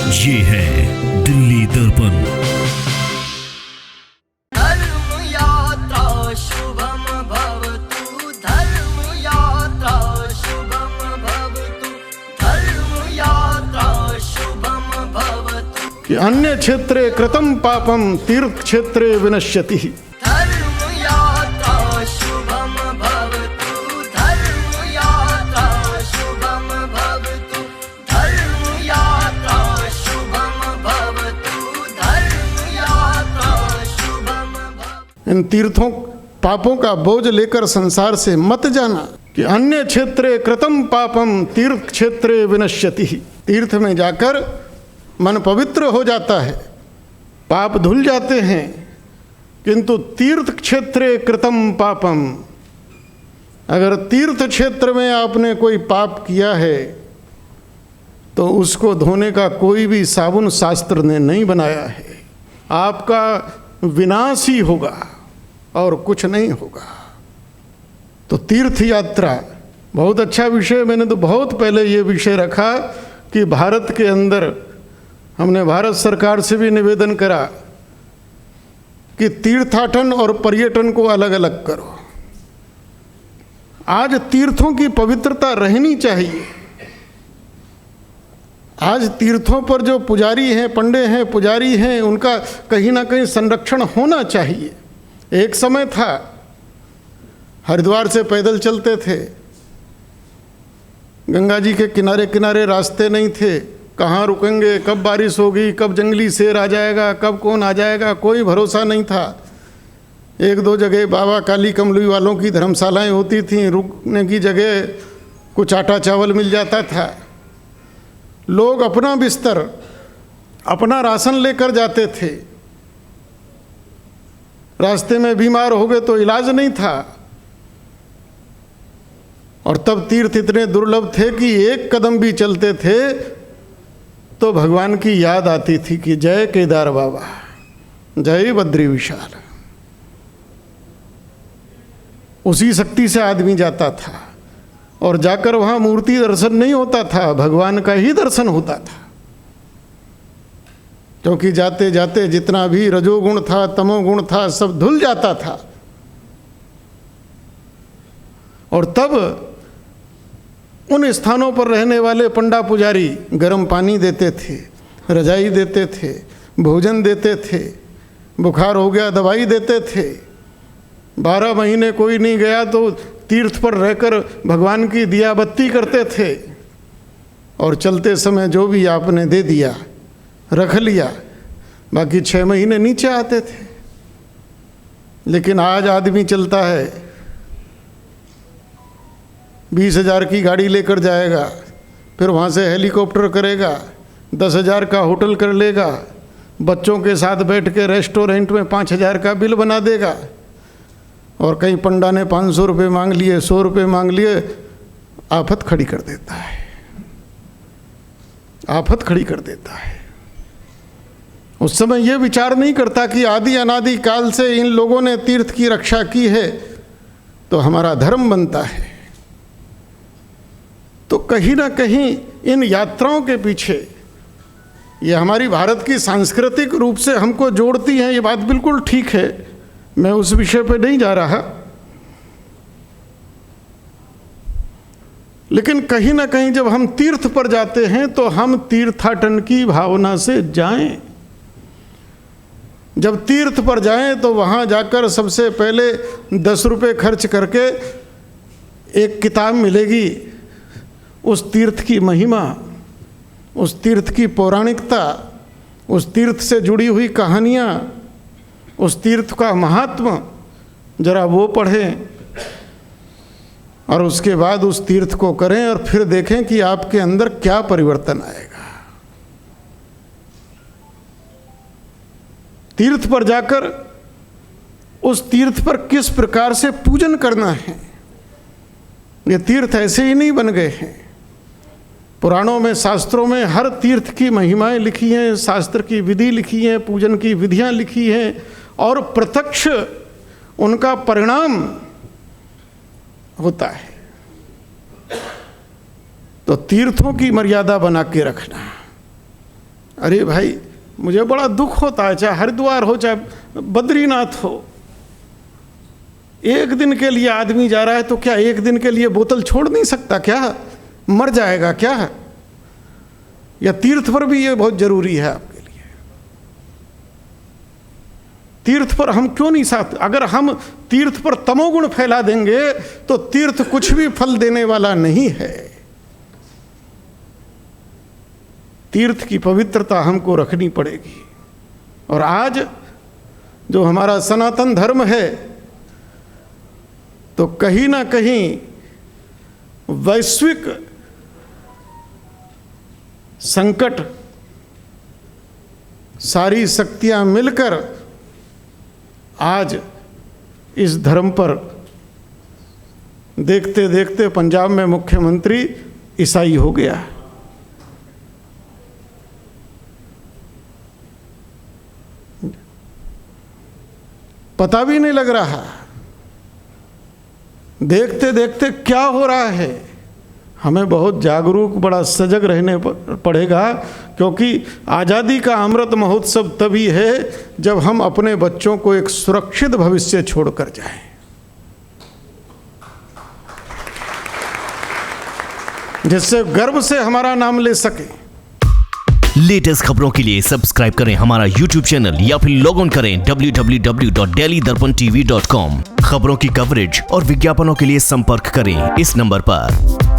ये है दिल्ली दर्पण। धर्म यात्रा शुभम भवतु, धर्म यात्रा शुभम भवतु, धर्म यात्रा शुभम भवतु। कि अन्य क्षेत्रे कृतं पापं तीर्थ क्षेत्रे विनश्यति। धर्म यात्रा शुभम भवतु, धर्म यात्रा शुभम भवतु, धर्म यात्रा शुभम भवतु, धर्म यात्रा शुभम भवतु। इन तीर्थों पापों का बोझ लेकर संसार से मत जाना। कि अन्य क्षेत्रे कृतं पापं तीर्थ क्षेत्रे विनश्यति। तीर्थ में जाकर मन पवित्र हो जाता है, पाप धुल जाते हैं, किंतु तीर्थ क्षेत्रे कृतं पापम, अगर तीर्थ क्षेत्र में आपने कोई पाप किया है तो उसको धोने का कोई भी साबुन शास्त्र ने नहीं बनाया है। आपका विनाश ही होगा और कुछ नहीं होगा। तो तीर्थ यात्रा बहुत अच्छा विषय। मैंने तो बहुत पहले ये विषय रखा कि भारत के अंदर हमने भारत सरकार से भी निवेदन करा कि तीर्थाटन और पर्यटन को अलग अलग करो। आज तीर्थों की पवित्रता रहनी चाहिए। आज तीर्थों पर जो पुजारी हैं, पंडे हैं, पुजारी हैं, उनका कहीं ना कहीं संरक्षण होना चाहिए। एक समय था हरिद्वार से पैदल चलते थे, गंगा जी के किनारे किनारे रास्ते नहीं थे, कहाँ रुकेंगे, कब बारिश होगी, कब जंगली शेर आ जाएगा, कब कौन आ जाएगा, कोई भरोसा नहीं था। एक दो जगह बाबा काली कमली वालों की धर्मशालाएं होती थीं, रुकने की जगह कुछ आटा चावल मिल जाता था। लोग अपना बिस्तर, अपना राशन लेकर जाते थे। रास्ते में बीमार हो गए तो इलाज नहीं था। और तब तीर्थ इतने दुर्लभ थे कि एक कदम भी चलते थे तो भगवान की याद आती थी कि जय केदार बाबा, जय बद्री विशाल। उसी शक्ति से आदमी जाता था और जाकर वहाँ मूर्ति दर्शन नहीं होता था, भगवान का ही दर्शन होता था। क्योंकि जाते जाते जितना भी रजोगुण था, तमोगुण था, सब धुल जाता था। और तब उन स्थानों पर रहने वाले पंडा पुजारी गर्म पानी देते थे, रजाई देते थे, भोजन देते थे, बुखार हो गया दवाई देते थे। 12 महीने कोई नहीं गया तो तीर्थ पर रहकर भगवान की दिया बत्ती करते थे। और चलते समय जो भी आपने दे दिया रख लिया, बाकी 6 महीने नीचे आते थे। लेकिन आज आदमी चलता है, 20,000 की गाड़ी लेकर जाएगा, फिर वहाँ से हेलीकॉप्टर करेगा, 10,000 का होटल कर लेगा, बच्चों के साथ बैठ के रेस्टोरेंट में 5,000 का बिल बना देगा। और कहीं पंडा ने 500 रुपये मांग लिए, 100 रुपये मांग लिए, आफत खड़ी कर देता है, आफत खड़ी कर देता है। उस समय ये विचार नहीं करता कि आदि अनादि काल से इन लोगों ने तीर्थ की रक्षा की है तो हमारा धर्म बनता है। तो कहीं ना कहीं इन यात्राओं के पीछे ये हमारी भारत की सांस्कृतिक रूप से हमको जोड़ती हैं, ये बात बिल्कुल ठीक है, मैं उस विषय पर नहीं जा रहा। लेकिन कहीं ना कहीं जब हम तीर्थ पर जाते हैं तो हम तीर्थाटन की भावना से जाएं। जब तीर्थ पर जाएं तो वहाँ जाकर सबसे पहले 10 रुपये खर्च करके एक किताब मिलेगी, उस तीर्थ की महिमा, उस तीर्थ की पौराणिकता, उस तीर्थ से जुड़ी हुई कहानियाँ, उस तीर्थ का महात्मा, जरा वो पढ़ें और उसके बाद उस तीर्थ को करें और फिर देखें कि आपके अंदर क्या परिवर्तन आएगा। तीर्थ पर जाकर उस तीर्थ पर किस प्रकार से पूजन करना है। ये तीर्थ ऐसे ही नहीं बन गए हैं। पुराणों में, शास्त्रों में हर तीर्थ की महिमाएं लिखी हैं, शास्त्र की विधि लिखी है, पूजन की विधियां लिखी हैं और प्रत्यक्ष उनका परिणाम होता है। तो तीर्थों की मर्यादा बना के रखना, अरे भाई मुझे बड़ा दुख होता है, चाहे हरिद्वार हो चाहे बद्रीनाथ हो, एक दिन के लिए आदमी जा रहा है तो क्या एक दिन के लिए बोतल छोड़ नहीं सकता क्या? मर जाएगा क्या? या तीर्थ पर भी ये बहुत जरूरी है आपके लिए? तीर्थ पर हम क्यों नहीं साथ? अगर हम तीर्थ पर तमोगुण फैला देंगे तो तीर्थ कुछ भी फल देने वाला नहीं है। तीर्थ की पवित्रता हमको रखनी पड़ेगी। और आज जो हमारा सनातन धर्म है तो कहीं ना कहीं वैश्विक संकट, सारी शक्तियां मिलकर आज इस धर्म पर, देखते देखते पंजाब में मुख्यमंत्री ईसाई हो गया। पता भी नहीं लग रहा देखते देखते क्या हो रहा है। हमें बहुत जागरूक, बड़ा सजग रहने पड़ेगा, क्योंकि आज़ादी का अमृत महोत्सव तभी है जब हम अपने बच्चों को एक सुरक्षित भविष्य छोड़कर जाएं। जिससे गर्व से हमारा नाम ले सके। लेटेस्ट खबरों के लिए सब्सक्राइब करें हमारा YouTube चैनल या फिर लॉग ऑन करें www.delhidarpantv.com। खबरों की कवरेज और विज्ञापनों के लिए संपर्क करें इस नंबर पर।